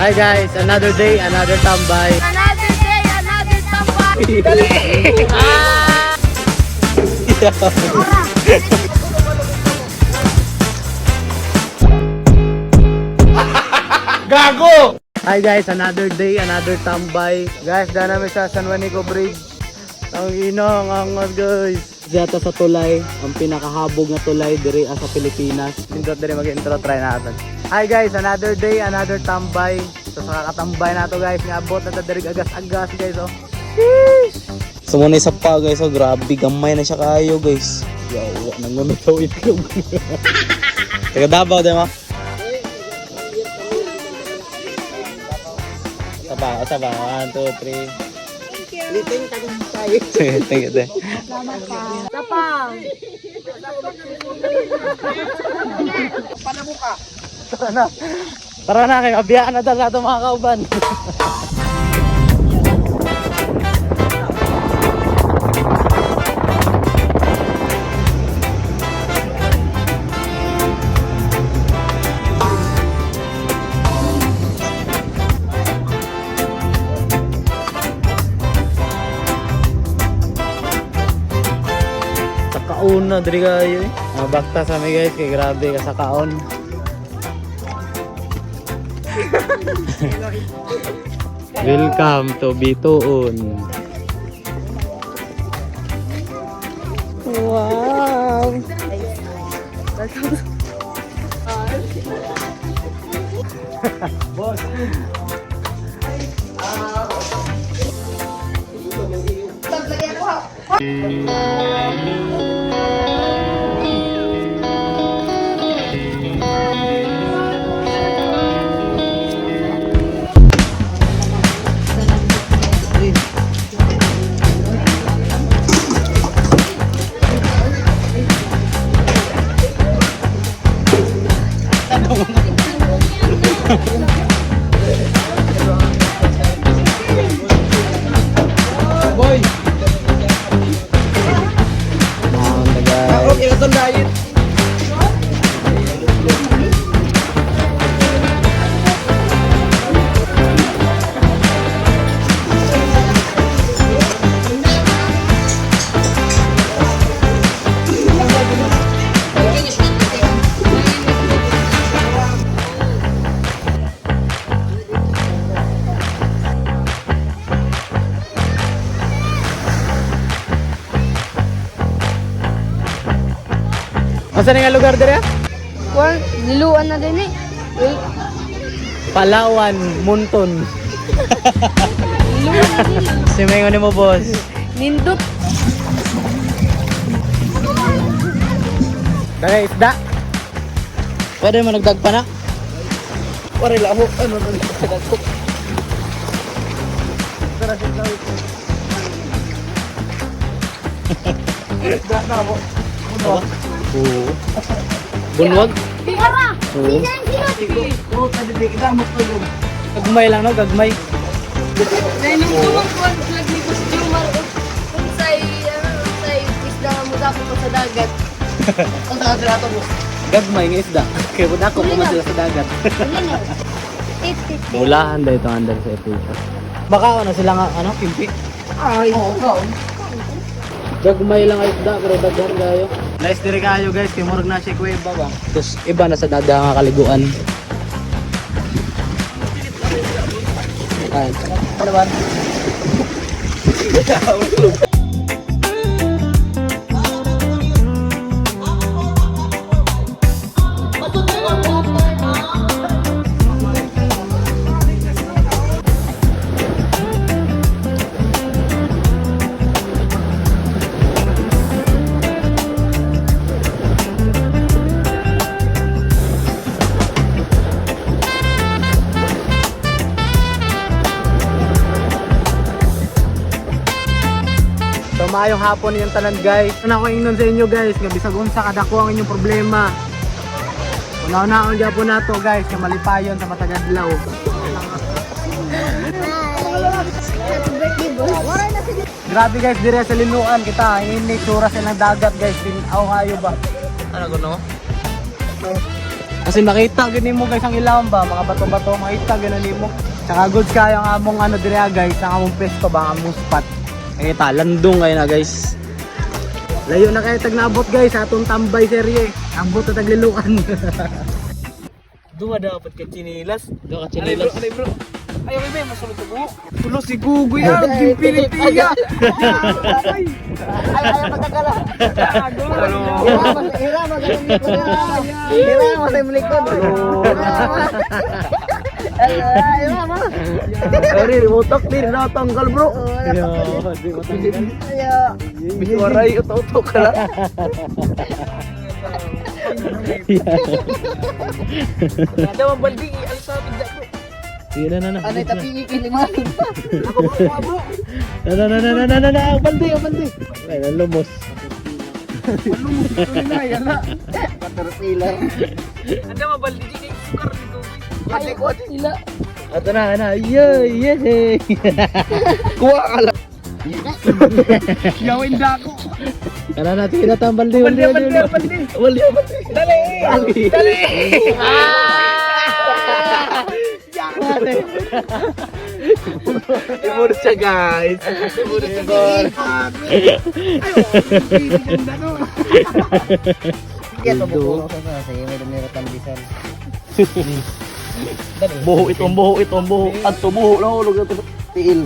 Hi guys, another day, another tambay. Another day, another tambay. Gago! Hi guys, another day, another tambay. Guys, daan namin sa San Juanico Bridge. Ang inong angas guys. Dito sa tulay, ang pinakahabog na tulay diri sa Pilipinas. Pindot diri mag-intro try natin. Hi guys, another day, another tambay. So sa kakatambay na to guys, niabot na ta diri agas-agas guys oh. Sheesh! Sumunay sa pa guys, oh grabe, gamay na siya kayo guys. Yawa, nangunod sa itlog. Taga Davao din mo? Saba, 1, 2, 3. Liting tagumpay. Thank you. Tapang. Tara na kayo, abiyaan na talaga itong mga kauban. Kaon na diri kayo eh. Bakta sa mi guys, kay grabe ka sa kaon. Welcome to Bituon. Wow. Boss. Asa nga lugar dire? Well, niluan na din eh. Palawan, Munton. Niluan na din. Simengon mo boss. Nindot. Dagay isda. Pwede mo nagdagpa na? Pare lamo ano nagdagko. Tara sa tawid. Isda na mo. Oo. Bunwag? Tara! Oo. Oo, tadi kita mo tulog. Gagmay lang no, gagmay. Nainong tuwang kuwan flag ni Kusjumar. Kung say isda mo dapat pa sa dagat. Ang dagat mo. Gagmay nga isda. Kaya pud ako pumasila sa dagat. Mulahan daw itong andar sa Epeso. Baka ano sila nga ano, kimpi. Ay, oo. Gagmay lang ay isda pero daghan kayo. Nice diri kayo guys, kay murag na si kuweba ba. Tapos iba na sa dada nga kaliguan. Ay, ano ba? So maayong hapon yung tanan guys. Ano ako ingnon sa inyo guys, nga bisag unsa kadako ang inyong problema. Una-unaon diya po nato guys, nga malipayon sa matagadlaw. Grabe guys, dire sa linuan kita, ini sura sa ng dagat guys, tinaw kayo ba? Ano ko no? Kasi makita gani mo guys ang ilaw ba, mga bato-bato makita gani mo. Tsaka goods kaya ang among ano dire guys, ang among pesto ba, ang among spot. Eh talandong kayo na guys. Layo na kayo tag naabot guys, atong tambay serye. Ambot na taglilukan. Duwa dapat ka chinilas. Duwa ka chinilas. Alay bro. Ayaw may masulod sa buhok. Tulo si Gugoy ang gimpilitiya. Ay, magkakala. Hira, magaling ko na. Hira, magaling likod. Ay, mama. Ari, utak din natanggal bro. Di mo tanggal. Bisuaray utok ka lang. Ada mang baldi alis sa tigda bro. Sige na. Ano tapi ikilimahin pa. Ako bro. Na, baldi. Ay, lumos. Lumos ito na yan na. Caterpillar. Ada mang baldi di kay sukar dito. Ay, ko sila. Ato na. Yay. Kuha ka lang. Yawin da ako. Kana natin kinatambal din. Baldi. Dali. Imuro siya guys. Buho itong buho. At buho na hulog ito. Tiil.